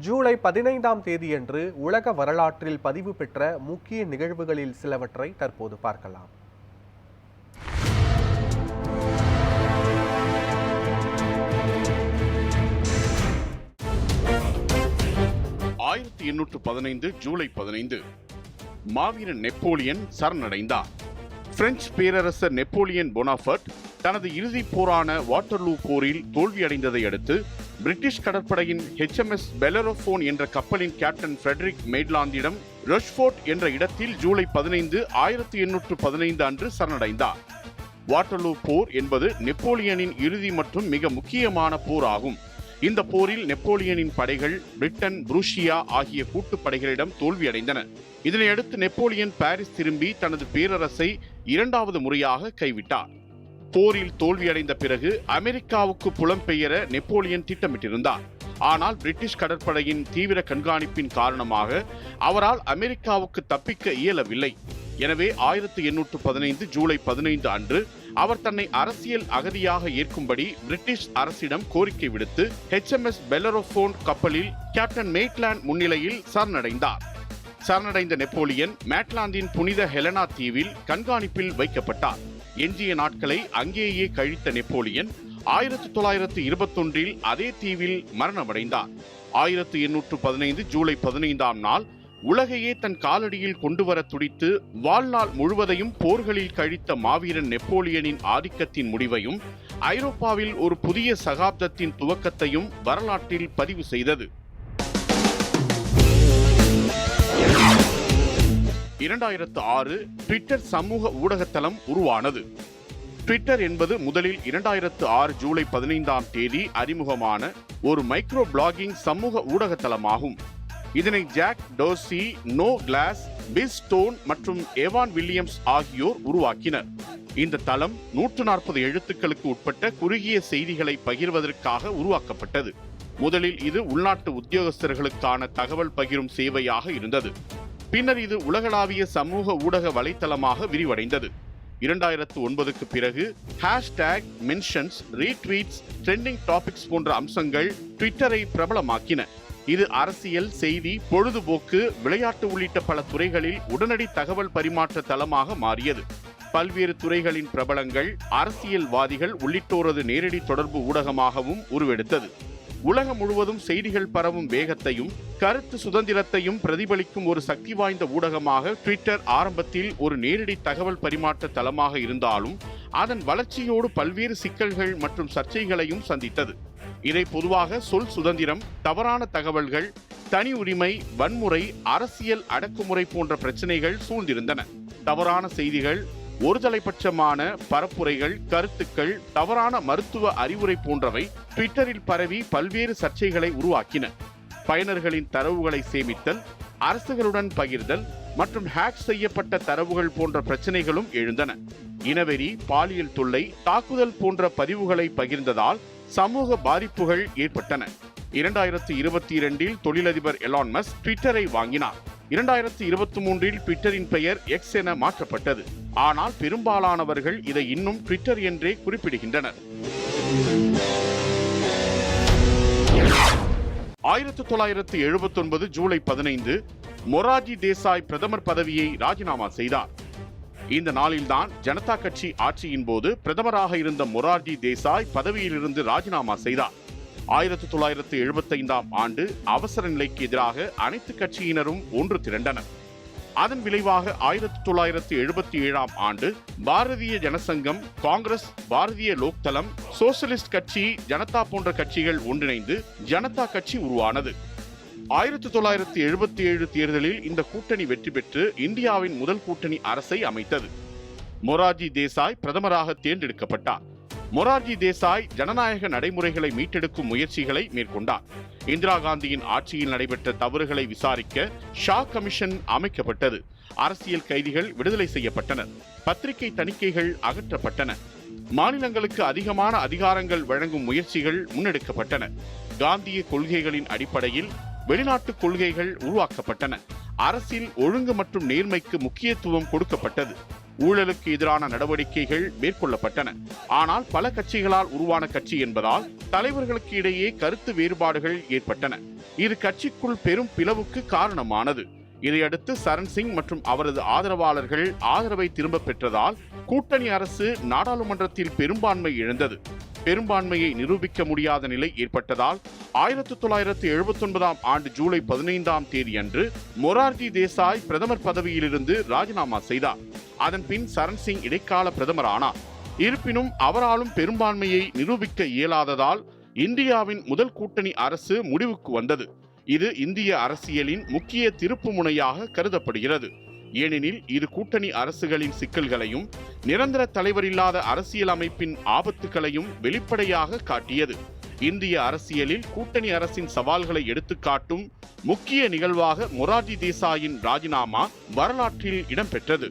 ஜூலை 15ஆம் தேதியன்று உலக வரலாற்றில் பதிவு பெற்ற முக்கிய நிகழ்வுகளில் சிலவற்றை தற்போது பார்க்கலாம். ஜூலை 15 மாவீரன் நெப்போலியன் சரணடைந்தார். பிரெஞ்சு பேரரசர் நெப்போலியன் போனாபர்ட் தனது இறுதிப் போரான வாட்டர்லூ போரில் தோல்வியடைந்ததை அடுத்து பிரிட்டிஷ் கடற்படையின் HMS பெலரோஃபோன் என்ற கப்பலின் கேப்டன் ஃபிரெடரிக் மெய்ட்லாந்திடம் ரொஷ்ஃபோர்ட் என்ற இடத்தில் ஜூலை 15, 1815 அன்று சரணடைந்தார். வாட்டர்லூ போர் என்பது நெப்போலியனின் இறுதி மற்றும் மிக முக்கியமான போர் ஆகும். இந்த போரில் நெப்போலியனின் படைகள் பிரிட்டன், புருஷியா ஆகிய கூட்டுப்படைகளிடம் தோல்வியடைந்தன. இதனையடுத்து நெப்போலியன் பாரிஸ் திரும்பி தனது பேரரசை இரண்டாவது முறையாக கைவிட்டார். போரில் தோல்வியடைந்த பிறகு அமெரிக்காவுக்கு புலம்பெயர நெப்போலியன் திட்டமிட்டிருந்தார். ஆனால் பிரிட்டிஷ் கடற்படையின் தீவிர கண்காணிப்பின் காரணமாக அவரால் அமெரிக்காவுக்கு தப்பிக்க இயலவில்லை. எனவே 1815 ஜூலை 15 அன்று அவர் தன்னை அரசியல் அகதியாக ஏற்கும்படி பிரிட்டிஷ் அரசிடம் கோரிக்கை விடுத்து HMS பெலரோஃபோன் கப்பலில் கேப்டன் மெய்ட்லாந்து முன்னிலையில் சரணடைந்தார். சரணடைந்த நெப்போலியன் மேட்லாந்தின் புனித ஹெலனா தீவில் கண்காணிப்பில் வைக்கப்பட்டார். எஞ்சிய நாட்களை அங்கேயே கழித்த நெப்போலியன் 1921 அதே தீவில் மரணமடைந்தார். 1815 ஜூலை 15ஆம் நாள் உலகையே தன் காலடியில் கொண்டுவர துடித்து வாழ்நாள் முழுவதையும் போர்களில் கழித்த மாவீரன் நெப்போலியனின் ஆதிக்கத்தின் முடிவையும் ஐரோப்பாவில் ஒரு புதிய சகாப்தத்தின் துவக்கத்தையும் வரலாற்றில் பதிவு செய்தது. 2006 ட்விட்டர் சமூக ஊடகத்தளம் உருவானது. ட்விட்டர் என்பது முதலில் 2006 ஜூலை 15ஆம் தேதி அறிமுகமான ஒரு மைக்ரோ பிளாகிங் சமூக ஊடகத்தளமாகும். இதனை ஜாக் டோர்சி, நோ கிளாஸ், பிஸ் ஸ்டோன் மற்றும் எவான் வில்லியம்ஸ் ஆகியோர் உருவாக்கினர். இந்த தளம் 140 எழுத்துக்களுக்கு உட்பட்ட குறுகிய செய்திகளை பகிர்வதற்காக உருவாக்கப்பட்டது. முதலில் இது உள்நாட்டு உத்தியோகஸ்தர்களுக்கான தகவல் பகிரும் சேவையாக இருந்தது. பின்னர் இது உலகளாவிய சமூக ஊடக வலைத்தளமாக விரிவடைந்தது. 2009க்கு பிறகு hashtag, mentions, retweets, trending topics போன்ற அம்சங்கள் ட்விட்டரை பிரபலமாக்கின. இது அரசியல், செய்தி, பொழுதுபோக்கு, விளையாட்டு உள்ளிட்ட பல துறைகளில் உடனடி தகவல் பரிமாற்ற தளமாக மாறியது. பல்வேறு துறைகளின் பிரபலங்கள், அரசியல்வாதிகள் உள்ளிட்டோரது நேரடி தொடர்பு ஊடகமாகவும் உருவெடுத்தது. உலகம் முழுவதும் செய்திகள் பரவும் வேகத்தையும் கருத்து சுதந்திரத்தையும் பிரதிபலிக்கும் ஒரு சக்தி வாய்ந்த ஊடகமாக ட்விட்டர் ஆரம்பத்தில் ஒரு நேரடி தகவல் பரிமாற்ற தளமாக இருந்தாலும் அதன் வளர்ச்சியோடு பல்வேறு சிக்கல்கள் மற்றும் சர்ச்சைகளையும் சந்தித்தது. இதை பொதுவாக சொல் சுதந்திரம், தவறான தகவல்கள், தனி உரிமை, வன்முறை, அரசியல் அடக்குமுறை போன்ற பிரச்சனைகள் சூழ்ந்திருந்தன. தவறான செய்திகள், ஒருதலைபட்சமான பரப்புரைகள், கருத்துக்கள், தவறான மருத்துவ அறிவுரை போன்றவை ட்விட்டரில் பரவி பல்வேறு சர்ச்சைகளை உருவாக்கின. பயனர்களின் தரவுகளை சேமித்தல், அரசுகளுடன் பகிர்தல் மற்றும் ஹேக் செய்யப்பட்ட தரவுகள் போன்ற பிரச்சனைகளும் எழுந்தன. இனவெறி, பாலியல் தொல்லை, தாக்குதல் போன்ற பதிவுகளை பகிர்ந்ததால் சமூக பாதிப்புகள் ஏற்பட்டன. 2022 தொழிலதிபர் எலான் மஸ்க் ட்விட்டரை வாங்கினார். 2023 ட்விட்டரின் பெயர் எக்ஸ் என மாற்றப்பட்டது. ஆனால் பெரும்பாலானவர்கள் இதை இன்னும் ட்விட்டர் என்றே குறிப்பிடுகின்றனர். 1979 ஜூலை 15 மொரார்ஜி தேசாய் பிரதமர் பதவியை ராஜினாமா செய்தார். இந்த நாளில்தான் ஜனதா கட்சி ஆட்சியின் போது பிரதமராக இருந்த மொரார்ஜி தேசாய் பதவியிலிருந்து ராஜினாமா செய்தார். 1975ஆம் ஆண்டு அவசர நிலைக்கு எதிராக அனைத்து கட்சியினரும் ஒன்று திரண்டனர். அதன் விளைவாக 1977ஆம் ஆண்டு பாரதிய ஜனசங்கம், காங்கிரஸ், பாரதிய லோக்தளம், சோசலிஸ்ட் கட்சி, ஜனதா போன்ற கட்சிகள் ஒன்றிணைந்து ஜனதா கட்சி உருவானது. 1977 தேர்தலில் இந்த கூட்டணி வெற்றி பெற்று இந்தியாவின் முதல் கூட்டணி அரசை அமைத்தது. மொரார்ஜி தேசாய் பிரதமராக தேர்ந்தெடுக்கப்பட்டார். மொரார்ஜி தேசாய் ஜனநாயக நடைமுறைகளை மீட்டெடுக்கும் முயற்சிகளை மேற்கொண்டார். இந்திரா காந்தியின் ஆட்சியில் நடைபெற்ற தவறுகளை விசாரிக்க ஷா கமிஷன் அமைக்கப்பட்டது. அரசியல் கைதிகள் விடுதலை செய்யப்பட்டனர். பத்திரிகை தணிக்கைகள் அகற்றப்பட்டன. மாநிலங்களுக்கு அதிகமான அதிகாரங்கள் வழங்கும் முயற்சிகள் முன்னெடுக்கப்பட்டன. காந்திய கொள்கைகளின் அடிப்படையில் வெளிநாட்டு கொள்கைகள் உருவாக்கப்பட்டன. அரசில் ஒழுங்கு மற்றும் நேர்மைக்கு முக்கியத்துவம் கொடுக்கப்பட்டது. ஊழலுக்கு எதிரான நடவடிக்கைகள் மேற்கொள்ளப்பட்டன. ஆனால் பல கட்சிகளால் உருவான கட்சி என்பதால் தலைவர்களுக்கு இடையே கருத்து வேறுபாடுகள் ஏற்பட்டன. இது கட்சிக்குள் பெரும் பிளவுக்கு காரணமானது. இதையடுத்து சரண் சிங் மற்றும் அவரது ஆதரவாளர்கள் ஆதரவை திரும்ப பெற்றதால் கூட்டணி அரசு நாடாளுமன்றத்தில் பெரும்பான்மை இழந்தது. பெரும்பான்மையை நிரூபிக்க முடியாத நிலை ஏற்பட்டதால் 1979ஆம் ஆண்டு ஜூலை 15ஆம் தேதி அன்று மொரார்ஜி தேசாய் பிரதமர் பதவியிலிருந்து ராஜினாமா செய்தார். அதன் பின் சரண் சிங் இடைக்கால பிரதமர் ஆனார். இருப்பினும் அவராலும் பெரும்பான்மையை நிரூபிக்க இயலாததால் இந்தியாவின் முதல் கூட்டணி அரசு முடிவுக்கு வந்தது. இது இந்திய அரசியலின் முக்கிய திருப்பு முனையாக கருதப்படுகிறது. ஏனெனில் இது கூட்டணி அரசுகளின் சிக்கல்களையும் நிரந்தர தலைவரில்லாத அரசியல் அமைப்பின் ஆபத்துகளையும் வெளிப்படையாக காட்டியது. இந்திய அரசியலில் கூட்டணி அரசின் சவால்களை எடுத்துக்காட்டும் முக்கிய நிகழ்வாக மொரார்ஜி தேசாயின் ராஜினாமா வரலாற்றில் இடம்பெற்றது.